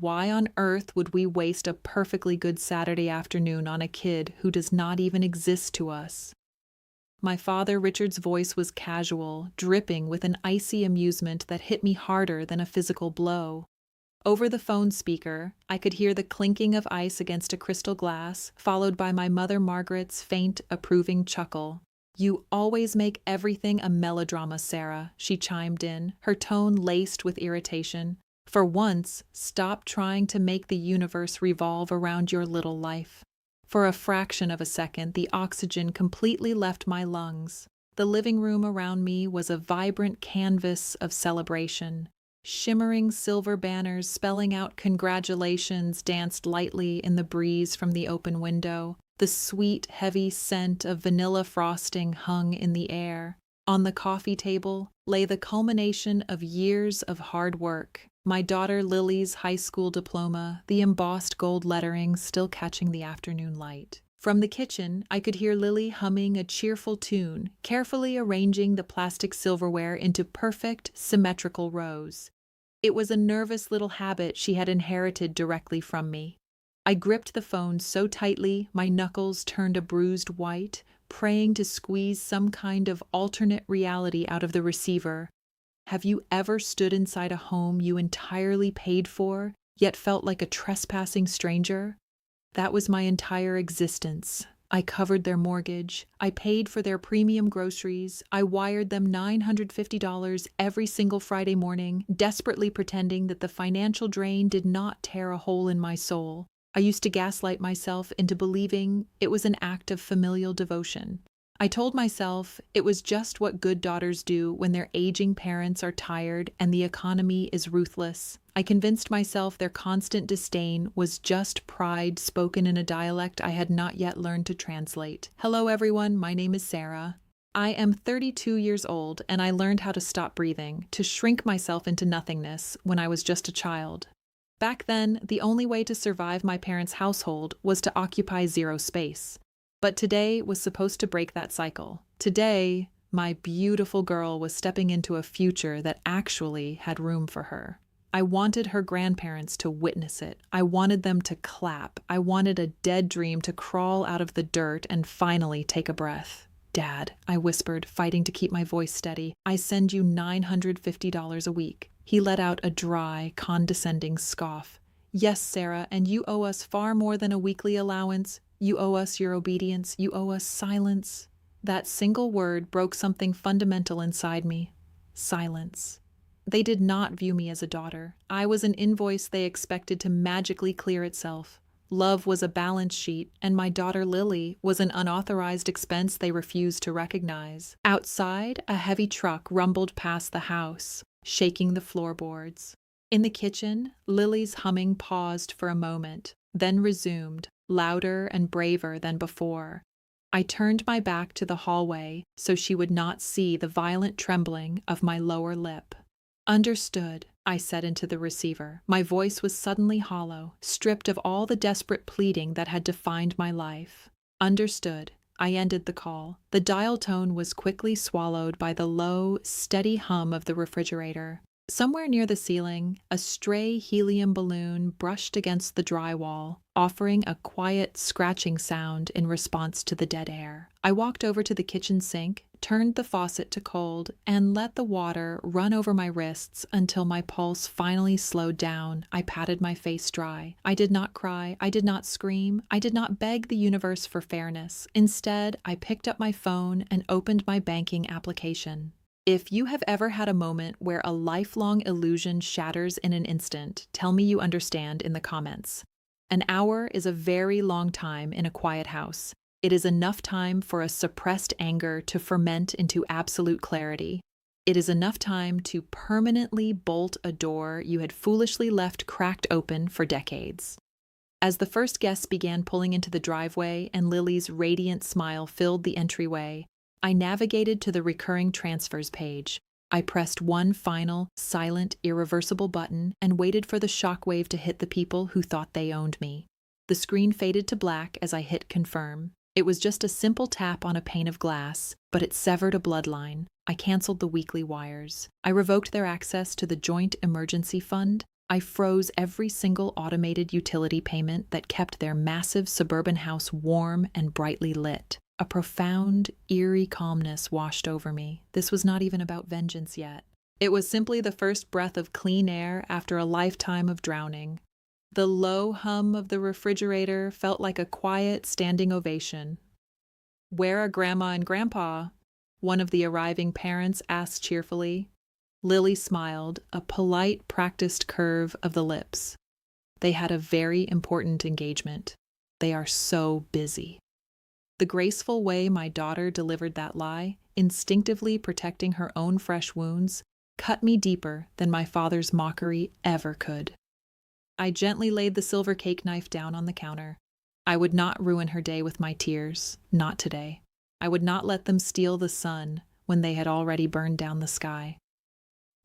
Why on earth would we waste a perfectly good Saturday afternoon on a kid who does not even exist to us? My father Richard's voice was casual, dripping with an icy amusement that hit me harder than a physical blow. Over the phone speaker, I could hear the clinking of ice against a crystal glass, followed by my mother Margaret's faint, approving chuckle. "You always make everything a melodrama, Sarah," she chimed in, her tone laced with irritation. "For once, stop trying to make the universe revolve around your little life." For a fraction of a second, the oxygen completely left my lungs. The living room around me was a vibrant canvas of celebration. Shimmering silver banners spelling out congratulations danced lightly in the breeze from the open window. The sweet, heavy scent of vanilla frosting hung in the air. On the coffee table lay the culmination of years of hard work. My daughter Lily's high school diploma, the embossed gold lettering still catching the afternoon light. From the kitchen, I could hear Lily humming a cheerful tune, carefully arranging the plastic silverware into perfect, symmetrical rows. It was a nervous little habit she had inherited directly from me. I gripped the phone so tightly, my knuckles turned a bruised white, praying to squeeze some kind of alternate reality out of the receiver. Have you ever stood inside a home you entirely paid for, yet felt like a trespassing stranger? That was my entire existence. I covered their mortgage. I paid for their premium groceries. I wired them $950 every single Friday morning, desperately pretending that the financial drain did not tear a hole in my soul. I used to gaslight myself into believing it was an act of familial devotion. I told myself it was just what good daughters do when their aging parents are tired and the economy is ruthless. I convinced myself their constant disdain was just pride spoken in a dialect I had not yet learned to translate. Hello everyone, my name is Sarah. I am 32 years old and I learned how to stop breathing, to shrink myself into nothingness when I was just a child. Back then, the only way to survive my parents' household was to occupy zero space. But today was supposed to break that cycle. Today, my beautiful girl was stepping into a future that actually had room for her. I wanted her grandparents to witness it. I wanted them to clap. I wanted a dead dream to crawl out of the dirt and finally take a breath. "Dad," I whispered, fighting to keep my voice steady, "I send you $950 a week." He let out a dry, condescending scoff. "Yes, Sarah, and you owe us far more than a weekly allowance. You owe us your obedience. You owe us silence." That single word broke something fundamental inside me. Silence. They did not view me as a daughter. I was an invoice they expected to magically clear itself. Love was a balance sheet, and my daughter Lily was an unauthorized expense they refused to recognize. Outside, a heavy truck rumbled past the house, shaking the floorboards. In the kitchen, Lily's humming paused for a moment, then resumed, louder and braver than before. I turned my back to the hallway so she would not see the violent trembling of my lower lip. "Understood," I said into the receiver. My voice was suddenly hollow, stripped of all the desperate pleading that had defined my life. "Understood." I ended the call. The dial tone was quickly swallowed by the low, steady hum of the refrigerator. Somewhere near the ceiling, a stray helium balloon brushed against the drywall, offering a quiet, scratching sound in response to the dead air. I walked over to the kitchen sink, turned the faucet to cold, and let the water run over my wrists until my pulse finally slowed down. I patted my face dry. I did not cry. I did not scream. I did not beg the universe for fairness. Instead, I picked up my phone and opened my banking application. If you have ever had a moment where a lifelong illusion shatters in an instant, tell me you understand in the comments. An hour is a very long time in a quiet house. It is enough time for a suppressed anger to ferment into absolute clarity. It is enough time to permanently bolt a door you had foolishly left cracked open for decades. As the first guests began pulling into the driveway and Lily's radiant smile filled the entryway, I navigated to the recurring transfers page. I pressed one final, silent, irreversible button and waited for the shockwave to hit the people who thought they owned me. The screen faded to black as I hit confirm. It was just a simple tap on a pane of glass, but it severed a bloodline. I canceled the weekly wires. I revoked their access to the Joint Emergency Fund. I froze every single automated utility payment that kept their massive suburban house warm and brightly lit. A profound, eerie calmness washed over me. This was not even about vengeance yet. It was simply the first breath of clean air after a lifetime of drowning. The low hum of the refrigerator felt like a quiet standing ovation. "Where are Grandma and Grandpa?" one of the arriving parents asked cheerfully. Lily smiled, a polite, practiced curve of the lips. "They had a very important engagement. They are so busy." The graceful way my daughter delivered that lie, instinctively protecting her own fresh wounds, cut me deeper than my father's mockery ever could. I gently laid the silver cake knife down on the counter. I would not ruin her day with my tears, not today. I would not let them steal the sun when they had already burned down the sky.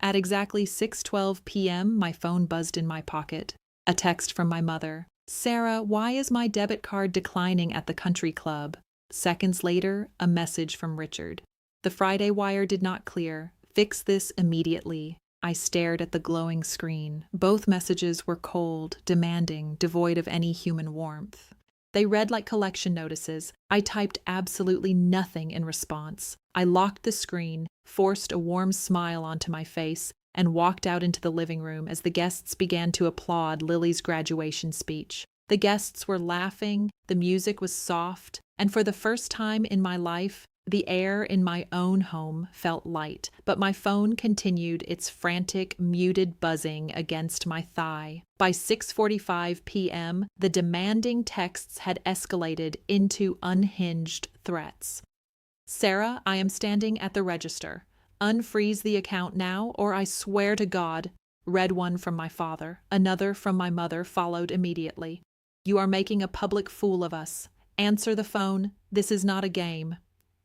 At exactly 6:12 p.m., my phone buzzed in my pocket. A text from my mother. "Sarah, why is my debit card declining at the country club?" Seconds later, a message from Richard. "The Friday wire did not clear. Fix this immediately." I stared at the glowing screen. Both messages were cold, demanding, devoid of any human warmth. They read like collection notices. I typed absolutely nothing in response. I locked the screen, forced a warm smile onto my face, and walked out into the living room as the guests began to applaud Lily's graduation speech. The guests were laughing, the music was soft, and for the first time in my life, the air in my own home felt light, but my phone continued its frantic, muted buzzing against my thigh. By 6:45 p.m., the demanding texts had escalated into unhinged threats. "Sarah, I am standing at the register. Unfreeze the account now, or I swear to God," read one from my father. Another from my mother followed immediately. "You are making a public fool of us. Answer the phone. This is not a game."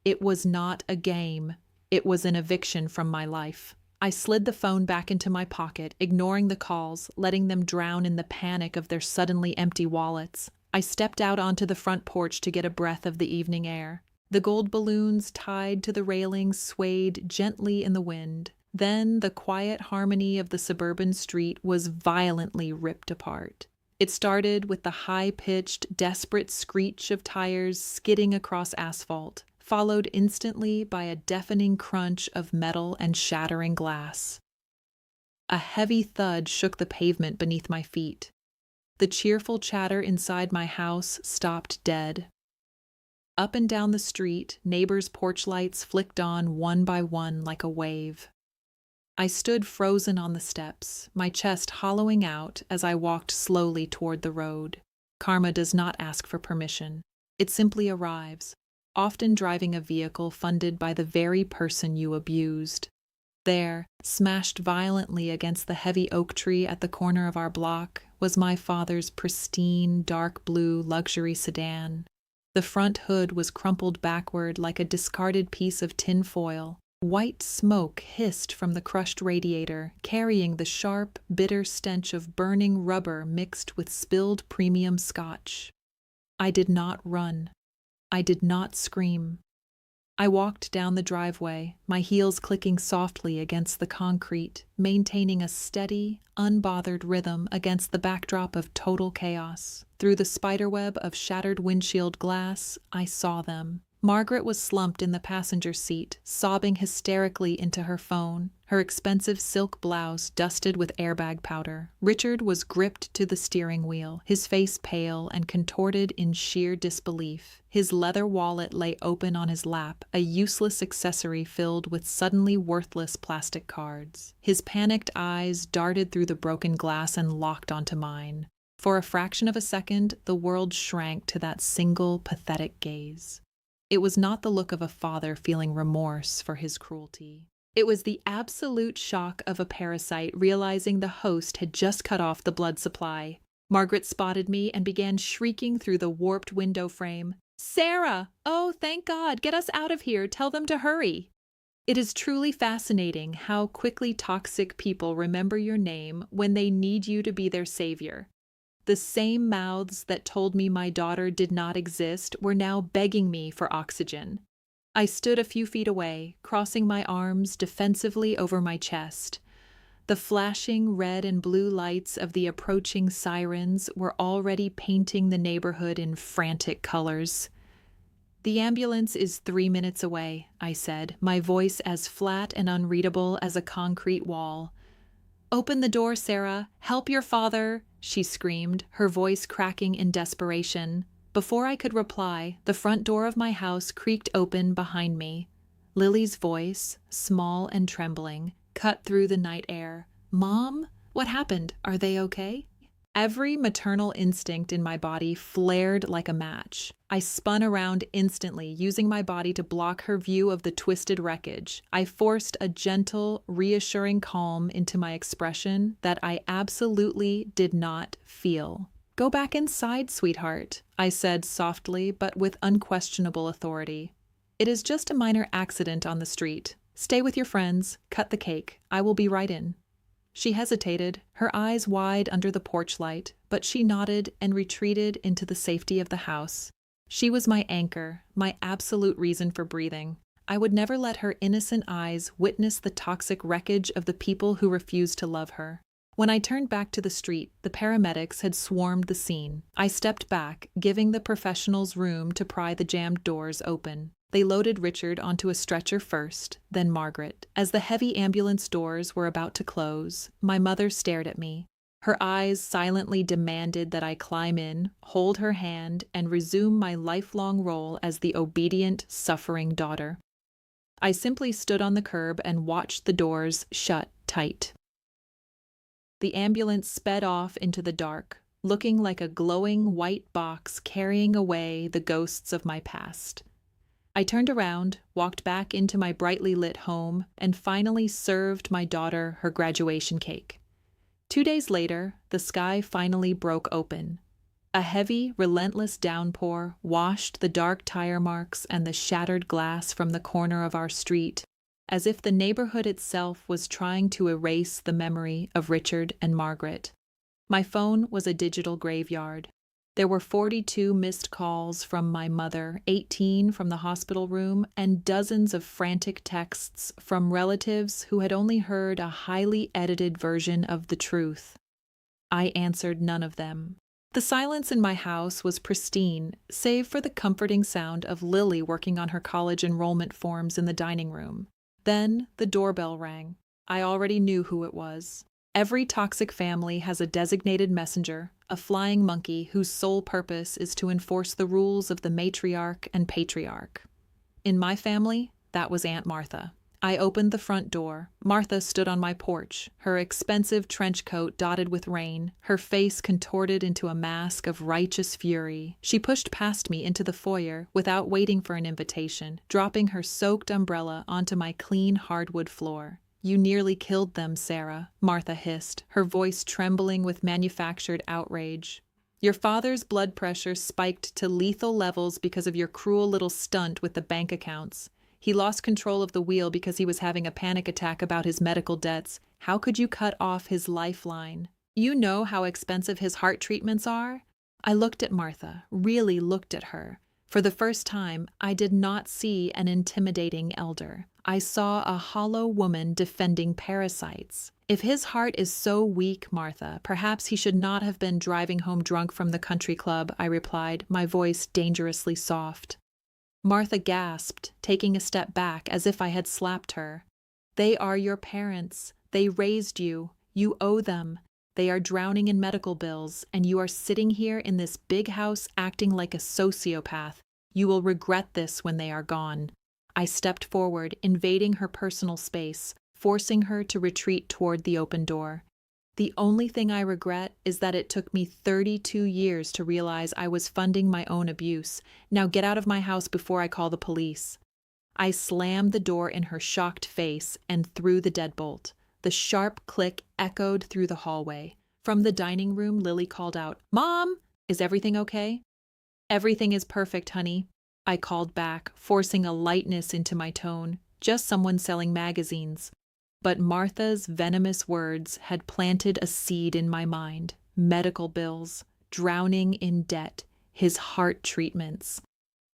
It was not a game. It was an eviction from my life. I slid the phone back into my pocket, ignoring the calls, letting them drown in the panic of their suddenly empty wallets. I stepped out onto the front porch to get a breath of the evening air. The gold balloons tied to the railings swayed gently in the wind. Then the quiet harmony of the suburban street was violently ripped apart. It started with the high-pitched, desperate screech of tires skidding across asphalt, followed instantly by a deafening crunch of metal and shattering glass. A heavy thud shook the pavement beneath my feet. The cheerful chatter inside my house stopped dead. Up and down the street, neighbors' porch lights flicked on one by one like a wave. I stood frozen on the steps, my chest hollowing out as I walked slowly toward the road. Karma does not ask for permission. It simply arrives, often driving a vehicle funded by the very person you abused. There, smashed violently against the heavy oak tree at the corner of our block, was my father's pristine, dark blue luxury sedan. The front hood was crumpled backward like a discarded piece of tin foil. White smoke hissed from the crushed radiator, carrying the sharp, bitter stench of burning rubber mixed with spilled premium scotch. I did not run. I did not scream. I walked down the driveway, my heels clicking softly against the concrete, maintaining a steady, unbothered rhythm against the backdrop of total chaos. Through the spiderweb of shattered windshield glass, I saw them. Margaret was slumped in the passenger seat, sobbing hysterically into her phone, her expensive silk blouse dusted with airbag powder. Richard was gripped to the steering wheel, his face pale and contorted in sheer disbelief. His leather wallet lay open on his lap, a useless accessory filled with suddenly worthless plastic cards. His panicked eyes darted through the broken glass and locked onto mine. For a fraction of a second, the world shrank to that single, pathetic gaze. It was not the look of a father feeling remorse for his cruelty. It was the absolute shock of a parasite realizing the host had just cut off the blood supply. Margaret spotted me and began shrieking through the warped window frame. "Sarah! Oh, thank God! Get us out of here! Tell them to hurry!" It is truly fascinating how quickly toxic people remember your name when they need you to be their savior. The same mouths that told me my daughter did not exist were now begging me for oxygen. I stood a few feet away, crossing my arms defensively over my chest. The flashing red and blue lights of the approaching sirens were already painting the neighborhood in frantic colors. "The ambulance is 3 minutes away," I said, my voice as flat and unreadable as a concrete wall. "Open the door, Sarah. Help your father," she screamed, her voice cracking in desperation. Before I could reply, the front door of my house creaked open behind me. Lily's voice, small and trembling, cut through the night air. "Mom? What happened? Are they okay?" Every maternal instinct in my body flared like a match. I spun around instantly, using my body to block her view of the twisted wreckage. I forced a gentle, reassuring calm into my expression that I absolutely did not feel. "Go back inside, sweetheart," I said softly but with unquestionable authority. "It is just a minor accident on the street. Stay with your friends, cut the cake. I will be right in." She hesitated, her eyes wide under the porch light, but she nodded and retreated into the safety of the house. She was my anchor, my absolute reason for breathing. I would never let her innocent eyes witness the toxic wreckage of the people who refused to love her. When I turned back to the street, the paramedics had swarmed the scene. I stepped back, giving the professionals room to pry the jammed doors open. They loaded Richard onto a stretcher first, then Margaret. As the heavy ambulance doors were about to close, my mother stared at me. Her eyes silently demanded that I climb in, hold her hand, and resume my lifelong role as the obedient, suffering daughter. I simply stood on the curb and watched the doors shut tight. The ambulance sped off into the dark, looking like a glowing white box carrying away the ghosts of my past. I turned around, walked back into my brightly lit home, and finally served my daughter her graduation cake. 2 days later, the sky finally broke open. A heavy, relentless downpour washed the dark tire marks and the shattered glass from the corner of our street, as if the neighborhood itself was trying to erase the memory of Richard and Margaret. My phone was a digital graveyard. There were 42 missed calls from my mother, 18 from the hospital room, and dozens of frantic texts from relatives who had only heard a highly edited version of the truth. I answered none of them. The silence in my house was pristine, save for the comforting sound of Lily working on her college enrollment forms in the dining room. Then the doorbell rang. I already knew who it was. Every toxic family has a designated messenger, a flying monkey whose sole purpose is to enforce the rules of the matriarch and patriarch. In my family, that was Aunt Martha. I opened the front door. Martha stood on my porch, her expensive trench coat dotted with rain, her face contorted into a mask of righteous fury. She pushed past me into the foyer without waiting for an invitation, dropping her soaked umbrella onto my clean hardwood floor. "You nearly killed them, Sarah," Martha hissed, her voice trembling with manufactured outrage. "Your father's blood pressure spiked to lethal levels because of your cruel little stunt with the bank accounts. He lost control of the wheel because he was having a panic attack about his medical debts. How could you cut off his lifeline? You know how expensive his heart treatments are?" I looked at Martha, really looked at her. For the first time, I did not see an intimidating elder. I saw a hollow woman defending parasites. "If his heart is so weak, Martha, perhaps he should not have been driving home drunk from the country club," I replied, my voice dangerously soft. Martha gasped, taking a step back as if I had slapped her. "They are your parents. They raised you. You owe them. They are drowning in medical bills, and you are sitting here in this big house acting like a sociopath. You will regret this when they are gone." I stepped forward, invading her personal space, forcing her to retreat toward the open door. "The only thing I regret is that it took me 32 years to realize I was funding my own abuse. Now get out of my house before I call the police." I slammed the door in her shocked face and threw the deadbolt. The sharp click echoed through the hallway. From the dining room, Lily called out, "Mom, is everything okay?" "Everything is perfect, honey," I called back, forcing a lightness into my tone. "Just someone selling magazines." But Martha's venomous words had planted a seed in my mind. Medical bills, drowning in debt, his heart treatments.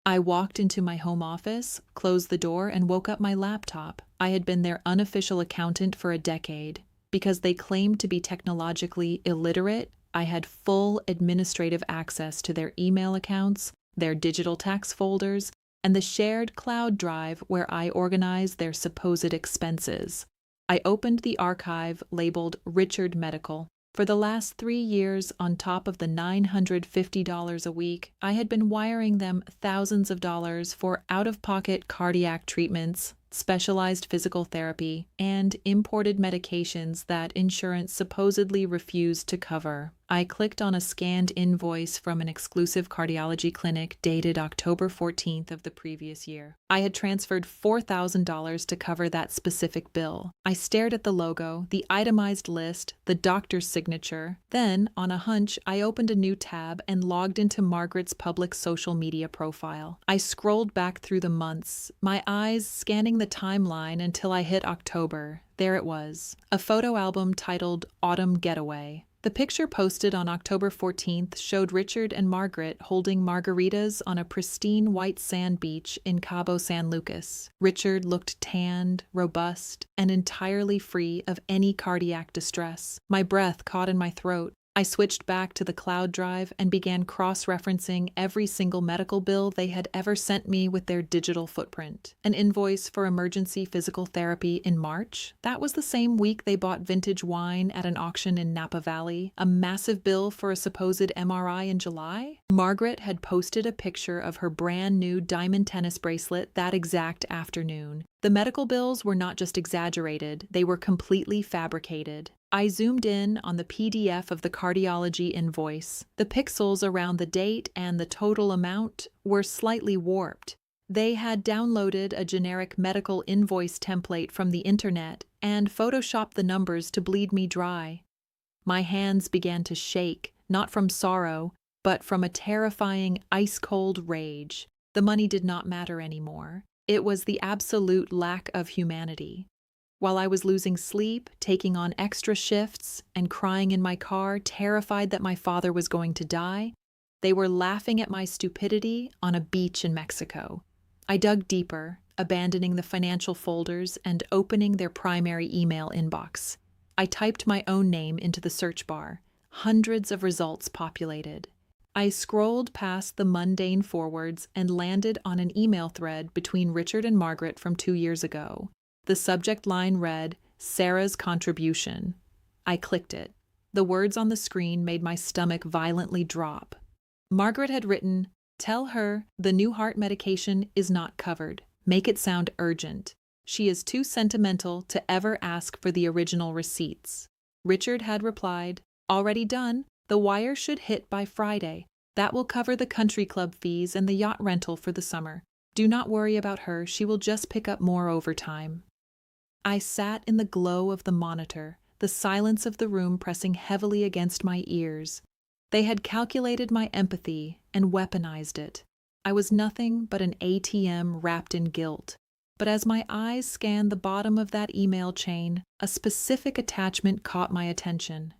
I walked into my home office, closed the door, and woke up my laptop. I had been their unofficial accountant for a decade. Because they claimed to be technologically illiterate, I had full administrative access to their email accounts, their digital tax folders, and the shared cloud drive where I organized their supposed expenses. I opened the archive labeled Richard Medical. For the last 3 years, on top of the $950 a week, I had been wiring them thousands of dollars for out-of-pocket cardiac treatments, specialized physical therapy, and imported medications that insurance supposedly refused to cover. I clicked on a scanned invoice from an exclusive cardiology clinic dated October 14th of the previous year. I had transferred $4,000 to cover that specific bill. I stared at the logo, the itemized list, the doctor's signature. Then, on a hunch, I opened a new tab and logged into Margaret's public social media profile. I scrolled back through the months, my eyes scanning the timeline until I hit October. There it was, a photo album titled Autumn Getaway. The picture posted on October 14th showed Richard and Margaret holding margaritas on a pristine white sand beach in Cabo San Lucas. Richard looked tanned, robust, and entirely free of any cardiac distress. My breath caught in my throat. I switched back to the cloud drive and began cross-referencing every single medical bill they had ever sent me with their digital footprint. An invoice for emergency physical therapy in March. That was the same week they bought vintage wine at an auction in Napa Valley. A massive bill for a supposed MRI in July. Margaret had posted a picture of her brand new diamond tennis bracelet that exact afternoon. The medical bills were not just exaggerated, they were completely fabricated. I zoomed in on the PDF of the cardiology invoice. The pixels around the date and the total amount were slightly warped. They had downloaded a generic medical invoice template from the internet and photoshopped the numbers to bleed me dry. My hands began to shake, not from sorrow, but from a terrifying, ice-cold rage. The money did not matter anymore. It was the absolute lack of humanity. While I was losing sleep, taking on extra shifts, and crying in my car, terrified that my father was going to die, they were laughing at my stupidity on a beach in Mexico. I dug deeper, abandoning the financial folders and opening their primary email inbox. I typed my own name into the search bar. Hundreds of results populated. I scrolled past the mundane forwards and landed on an email thread between Richard and Margaret from 2 years ago. The subject line read, Sarah's contribution. I clicked it. The words on the screen made my stomach violently drop. Margaret had written, "Tell her the new heart medication is not covered. Make it sound urgent. She is too sentimental to ever ask for the original receipts." Richard had replied, "Already done. The wire should hit by Friday. That will cover the country club fees and the yacht rental for the summer. Do not worry about her. She will just pick up more overtime." I sat in the glow of the monitor, the silence of the room pressing heavily against my ears. They had calculated my empathy and weaponized it. I was nothing but an ATM wrapped in guilt. But as my eyes scanned the bottom of that email chain, a specific attachment caught my attention.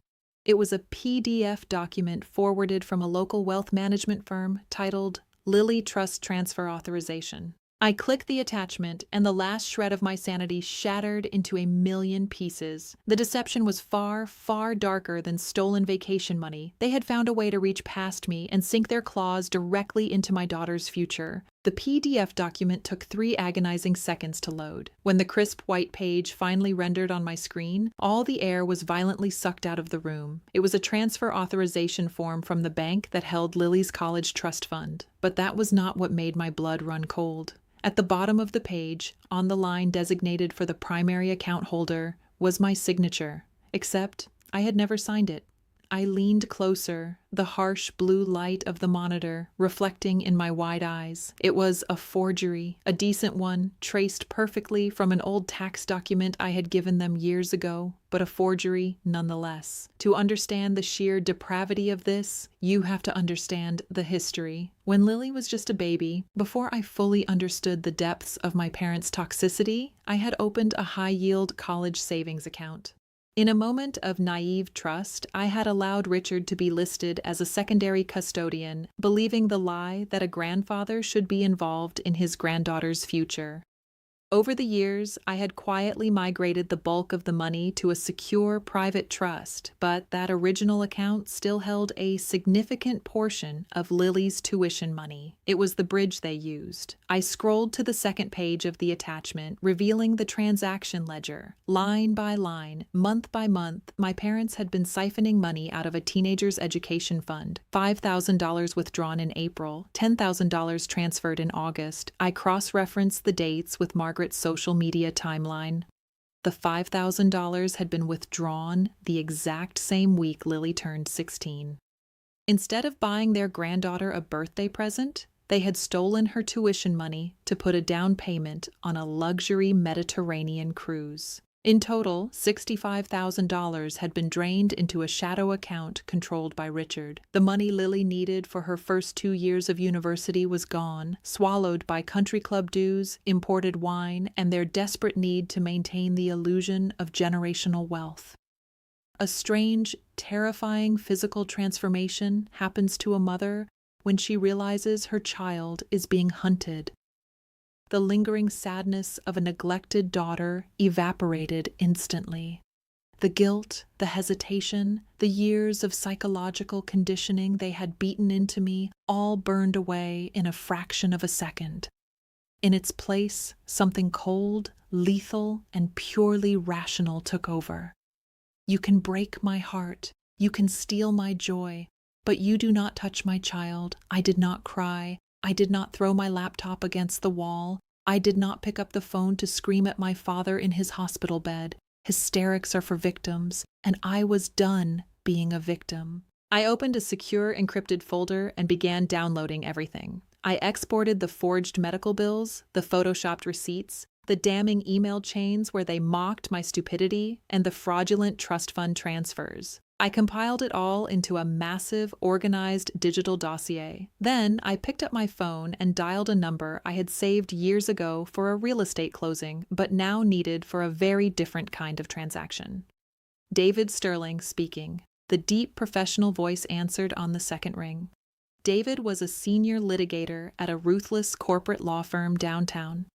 It was a PDF document forwarded from a local wealth management firm titled Lily Trust Transfer Authorization. I clicked the attachment, and the last shred of my sanity shattered into a million pieces. The deception was far, far darker than stolen vacation money. They had found a way to reach past me and sink their claws directly into my daughter's future. The PDF document took 3 agonizing seconds to load. When the crisp white page finally rendered on my screen, all the air was violently sucked out of the room. It was a transfer authorization form from the bank that held Lily's college trust fund. But that was not what made my blood run cold. At the bottom of the page, on the line designated for the primary account holder, was my signature, except I had never signed it. I leaned closer, the harsh blue light of the monitor reflecting in my wide eyes. It was a forgery, a decent one, traced perfectly from an old tax document I had given them years ago, but a forgery nonetheless. To understand the sheer depravity of this, you have to understand the history. When Lily was just a baby, before I fully understood the depths of my parents' toxicity, I had opened a high-yield college savings account. In a moment of naive trust, I had allowed Richard to be listed as a secondary custodian, believing the lie that a grandfather should be involved in his granddaughter's future. Over the years, I had quietly migrated the bulk of the money to a secure private trust, but that original account still held a significant portion of Lily's tuition money. It was the bridge they used. I scrolled to the second page of the attachment, revealing the transaction ledger. Line by line, month by month, my parents had been siphoning money out of a teenager's education fund. $5,000 withdrawn in April, $10,000 transferred in August. I cross-referenced the dates with Margaret's social media timeline. The $5,000 had been withdrawn the exact same week Lily turned 16. Instead of buying their granddaughter a birthday present, they had stolen her tuition money to put a down payment on a luxury Mediterranean cruise. In total, $65,000 had been drained into a shadow account controlled by Richard. The money Lily needed for her first 2 years of university was gone, swallowed by country club dues, imported wine, and their desperate need to maintain the illusion of generational wealth. A strange, terrifying physical transformation happens to a mother when she realizes her child is being hunted. The lingering sadness of a neglected daughter evaporated instantly. The guilt, the hesitation, the years of psychological conditioning they had beaten into me all burned away in a fraction of a second. In its place, something cold, lethal, and purely rational took over. You can break my heart, you can steal my joy, but you do not touch my child. I did not cry. I did not throw my laptop against the wall. I did not pick up the phone to scream at my father in his hospital bed. Hysterics are for victims, and I was done being a victim. I opened a secure encrypted folder and began downloading everything. I exported the forged medical bills, the photoshopped receipts, the damning email chains where they mocked my stupidity, and the fraudulent trust fund transfers. I compiled it all into a massive, organized digital dossier. Then I picked up my phone and dialed a number I had saved years ago for a real estate closing, but now needed for a very different kind of transaction. David Sterling speaking. The deep professional voice answered on the second ring. David was a senior litigator at a ruthless corporate law firm downtown.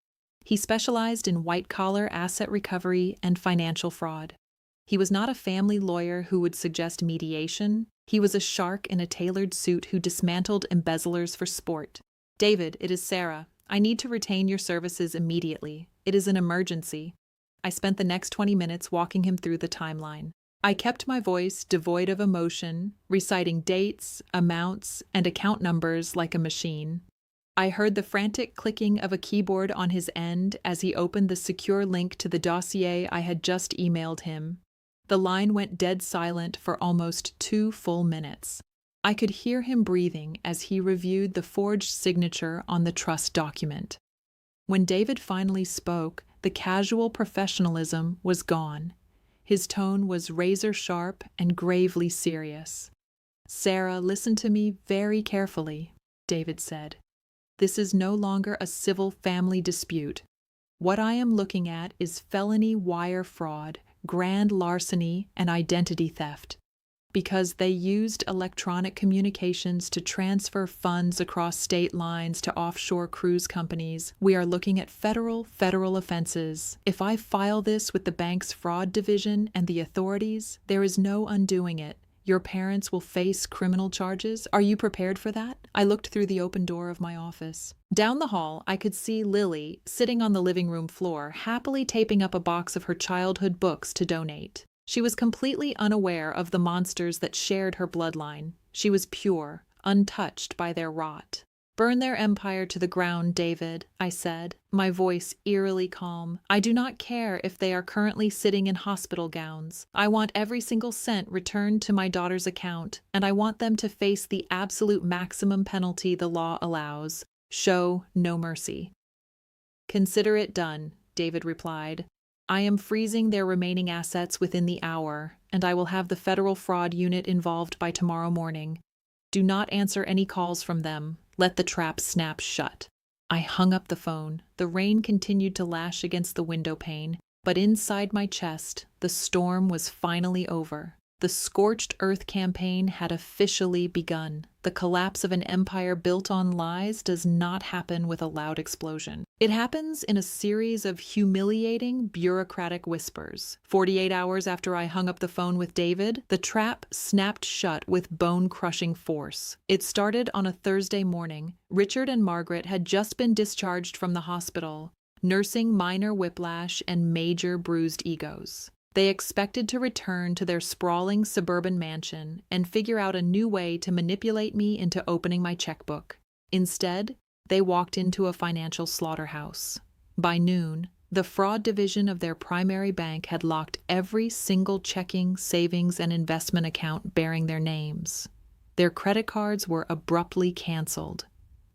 He specialized in white-collar asset recovery and financial fraud. He was not a family lawyer who would suggest mediation. He was a shark in a tailored suit who dismantled embezzlers for sport. David, it is Sarah. I need to retain your services immediately. It is an emergency. I spent the next 20 minutes walking him through the timeline. I kept my voice devoid of emotion, reciting dates, amounts, and account numbers like a machine. I heard the frantic clicking of a keyboard on his end as he opened the secure link to the dossier I had just emailed him. The line went dead silent for almost 2 full minutes. I could hear him breathing as he reviewed the forged signature on the trust document. When David finally spoke, the casual professionalism was gone. His tone was razor-sharp and gravely serious. "Sarah, listen to me very carefully," David said. "This is no longer a civil family dispute. What I am looking at is felony wire fraud, grand larceny, and identity theft. Because they used electronic communications to transfer funds across state lines to offshore cruise companies, we are looking at federal offenses. If I file this with the bank's fraud division and the authorities, there is no undoing it. Your parents will face criminal charges. Are you prepared for that?" I looked through the open door of my office. Down the hall, I could see Lily, sitting on the living room floor, happily taping up a box of her childhood books to donate. She was completely unaware of the monsters that shared her bloodline. She was pure, untouched by their rot. "Burn their empire to the ground, David," I said, my voice eerily calm. "I do not care if they are currently sitting in hospital gowns. I want every single cent returned to my daughter's account, and I want them to face the absolute maximum penalty the law allows. Show no mercy." "Consider it done," David replied. "I am freezing their remaining assets within the hour, and I will have the federal fraud unit involved by tomorrow morning. Do not answer any calls from them. Let the trap snap shut." I hung up the phone. The rain continued to lash against the window pane, but inside my chest, the storm was finally over. The scorched earth campaign had officially begun. The collapse of an empire built on lies does not happen with a loud explosion. It happens in a series of humiliating, bureaucratic whispers. 48 hours after I hung up the phone with David, the trap snapped shut with bone-crushing force. It started on a Thursday morning. Richard and Margaret had just been discharged from the hospital, nursing minor whiplash and major bruised egos. They expected to return to their sprawling suburban mansion and figure out a new way to manipulate me into opening my checkbook. Instead, they walked into a financial slaughterhouse. By noon, the fraud division of their primary bank had locked every single checking, savings, and investment account bearing their names. Their credit cards were abruptly canceled.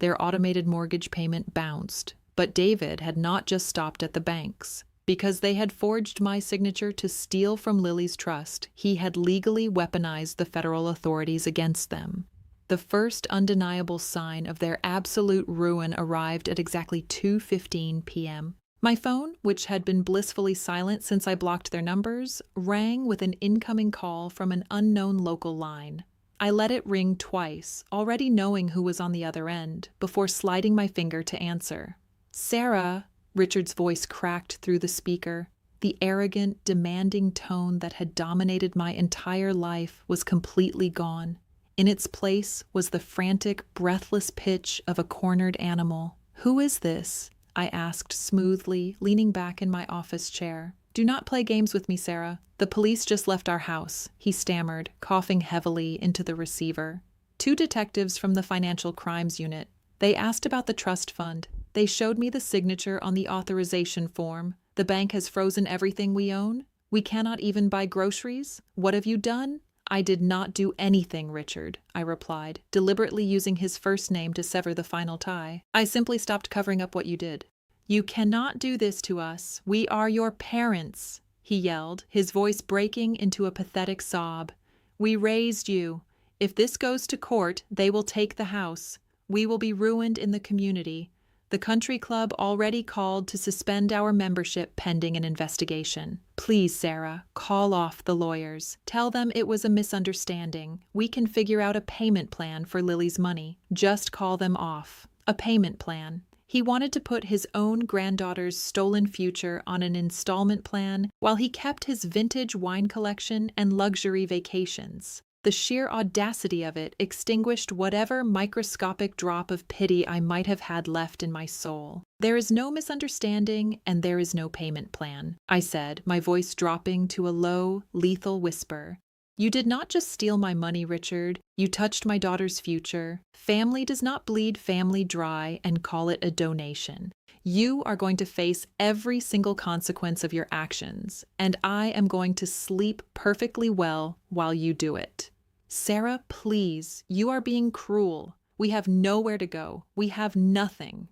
Their automated mortgage payment bounced. But David had not just stopped at the banks. Because they had forged my signature to steal from Lily's trust, he had legally weaponized the federal authorities against them. The first undeniable sign of their absolute ruin arrived at exactly 2:15 p.m. My phone, which had been blissfully silent since I blocked their numbers, rang with an incoming call from an unknown local line. I let it ring twice, already knowing who was on the other end, before sliding my finger to answer. "Sarah," Richard's voice cracked through the speaker. The arrogant, demanding tone that had dominated my entire life was completely gone. In its place was the frantic, breathless pitch of a cornered animal. "Who is this?" I asked smoothly, leaning back in my office chair. "Do not play games with me, Sarah. The police just left our house," he stammered, coughing heavily into the receiver. "2 detectives from the Financial Crimes Unit. They asked about the trust fund. They showed me the signature on the authorization form. The bank has frozen everything we own. We cannot even buy groceries. What have you done?" "I did not do anything, Richard," I replied, deliberately using his first name to sever the final tie. "I simply stopped covering up what you did." "You cannot do this to us. We are your parents," he yelled, his voice breaking into a pathetic sob. "We raised you. If this goes to court, they will take the house. We will be ruined in the community. The country club already called to suspend our membership pending an investigation. Please, Sarah, call off the lawyers. Tell them it was a misunderstanding. We can figure out a payment plan for Lily's money. Just call them off. A payment plan." He wanted to put his own granddaughter's stolen future on an installment plan while he kept his vintage wine collection and luxury vacations. The sheer audacity of it extinguished whatever microscopic drop of pity I might have had left in my soul. "There is no misunderstanding, and there is no payment plan," I said, my voice dropping to a low, lethal whisper. "You did not just steal my money, Richard. You touched my daughter's future. Family does not bleed family dry and call it a donation. You are going to face every single consequence of your actions, and I am going to sleep perfectly well while you do it." "Sarah, please, you are being cruel. We have nowhere to go. We have nothing."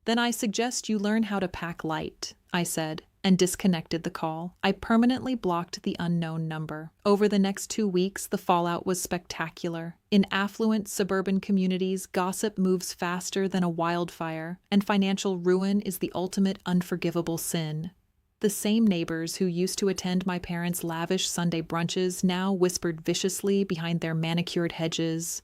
"Then I suggest you learn how to pack light," I said, and disconnected the call. I permanently blocked the unknown number. Over the next 2 weeks, the fallout was spectacular. In affluent suburban communities, gossip moves faster than a wildfire, and financial ruin is the ultimate unforgivable sin. The same neighbors who used to attend my parents' lavish Sunday brunches now whispered viciously behind their manicured hedges.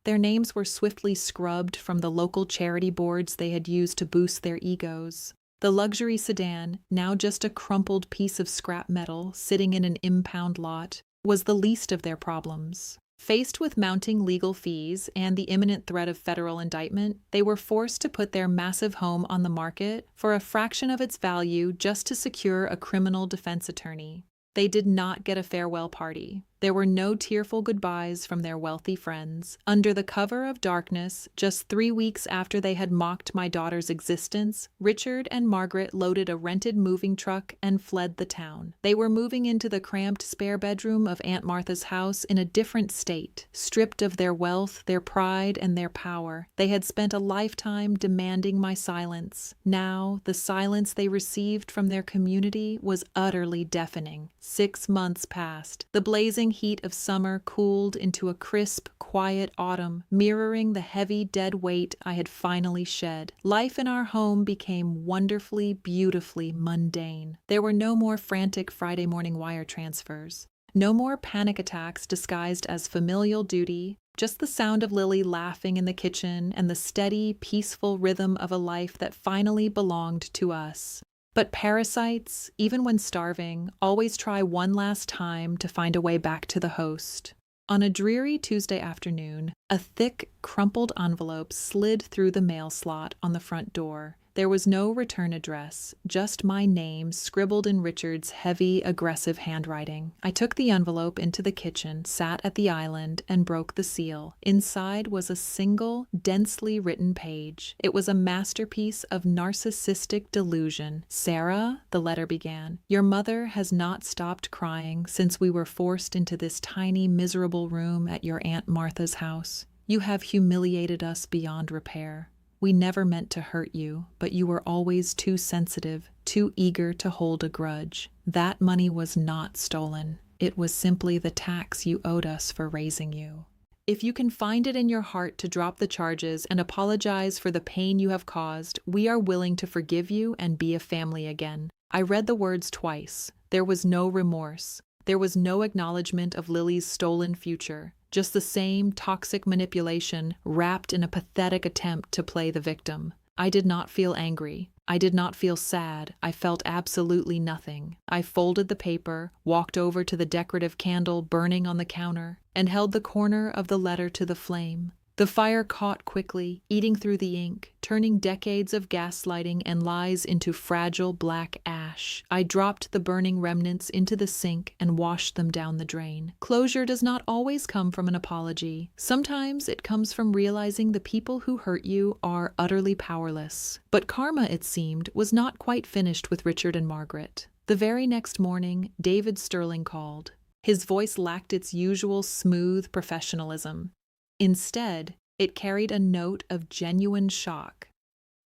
Their names were swiftly scrubbed from the local charity boards they had used to boost their egos. The luxury sedan, now just a crumpled piece of scrap metal sitting in an impound lot, was the least of their problems. Faced with mounting legal fees and the imminent threat of federal indictment, they were forced to put their massive home on the market for a fraction of its value just to secure a criminal defense attorney. They did not get a farewell party. There were no tearful goodbyes from their wealthy friends. Under the cover of darkness, just 3 weeks after they had mocked my daughter's existence, Richard and Margaret loaded a rented moving truck and fled the town. They were moving into the cramped spare bedroom of Aunt Martha's house in a different state, stripped of their wealth, their pride, and their power. They had spent a lifetime demanding my silence. Now, the silence they received from their community was utterly deafening. 6 months passed. The blazing heat of summer cooled into a crisp, quiet autumn, mirroring the heavy, dead weight I had finally shed. Life in our home became wonderfully, beautifully mundane. There were no more frantic Friday morning wire transfers. No more panic attacks disguised as familial duty, Just the sound of Lily laughing in the kitchen and the steady, peaceful rhythm of a life that finally belonged to us. But parasites, even when starving, always try one last time to find a way back to the host. On a dreary Tuesday afternoon, a thick, crumpled envelope slid through the mail slot on the front door. There was no return address, just my name scribbled in Richard's heavy, aggressive handwriting. I took the envelope into the kitchen, sat at the island, and broke the seal. Inside was a single, densely written page. It was a masterpiece of narcissistic delusion. "Sarah," the letter began, "your mother has not stopped crying since we were forced into this tiny, miserable room at your Aunt Martha's house. You have humiliated us beyond repair. We never meant to hurt you, but you were always too sensitive, too eager to hold a grudge. That money was not stolen. It was simply the tax you owed us for raising you. If you can find it in your heart to drop the charges and apologize for the pain you have caused, we are willing to forgive you and be a family again." I read the words twice. There was no remorse. There was no acknowledgement of Lily's stolen future. Just the same toxic manipulation wrapped in a pathetic attempt to play the victim. I did not feel angry. I did not feel sad. I felt absolutely nothing. I folded the paper, walked over to the decorative candle burning on the counter, and held the corner of the letter to the flame. The fire caught quickly, eating through the ink, turning decades of gaslighting and lies into fragile black ash. I dropped the burning remnants into the sink and washed them down the drain. Closure does not always come from an apology. Sometimes it comes from realizing the people who hurt you are utterly powerless. But karma, it seemed, was not quite finished with Richard and Margaret. The very next morning, David Sterling called. His voice lacked its usual smooth professionalism. Instead, it carried a note of genuine shock.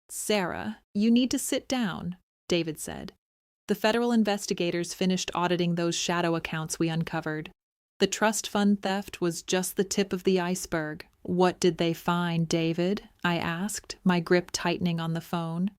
"Sarah, you need to sit down," David said. "The federal investigators finished auditing those shadow accounts we uncovered. The trust fund theft was just the tip of the iceberg." "What did they find, David?" I asked, my grip tightening on the phone.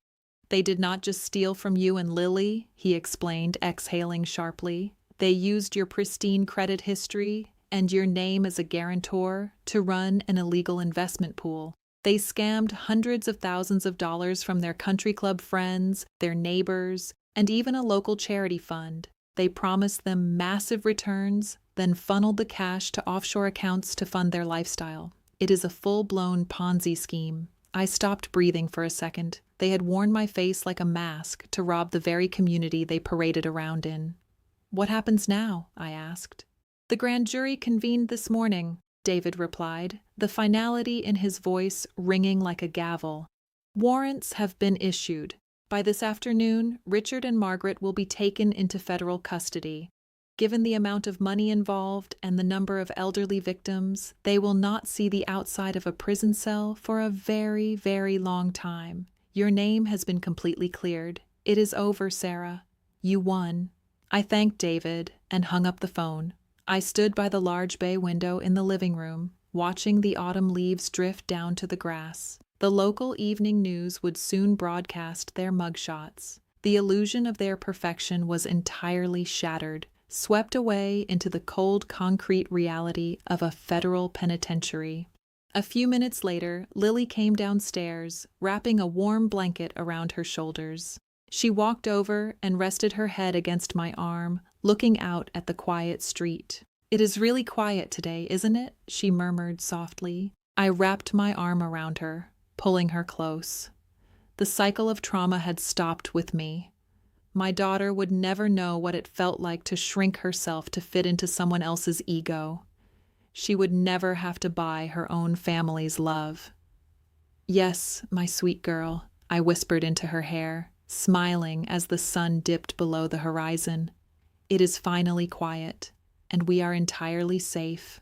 "They did not just steal from you and Lily," he explained, exhaling sharply. "They used your pristine credit history and your name as a guarantor to run an illegal investment pool. They scammed hundreds of thousands of dollars from their country club friends, their neighbors, and even a local charity fund. They promised them massive returns, then funneled the cash to offshore accounts to fund their lifestyle. It is a full-blown Ponzi scheme." I stopped breathing for a second. They had worn my face like a mask to rob the very community they paraded around in. "What happens now?" I asked. "The grand jury convened this morning," David replied, the finality in his voice ringing like a gavel. "Warrants have been issued. By this afternoon, Richard and Margaret will be taken into federal custody. Given the amount of money involved and the number of elderly victims, they will not see the outside of a prison cell for a very, very long time. Your name has been completely cleared. It is over, Sarah. You won." I thanked David and hung up the phone. I stood by the large bay window in the living room, watching the autumn leaves drift down to the grass. The local evening news would soon broadcast their mugshots. The illusion of their perfection was entirely shattered, swept away into the cold concrete reality of a federal penitentiary. A few minutes later, Lily came downstairs, wrapping a warm blanket around her shoulders. She walked over and rested her head against my arm, looking out at the quiet street. "It is really quiet today, isn't it?" she murmured softly. I wrapped my arm around her, pulling her close. The cycle of trauma had stopped with me. My daughter would never know what it felt like to shrink herself to fit into someone else's ego. She would never have to buy her own family's love. "Yes, my sweet girl," I whispered into her hair, smiling as the sun dipped below the horizon. "It is finally quiet, and we are entirely safe."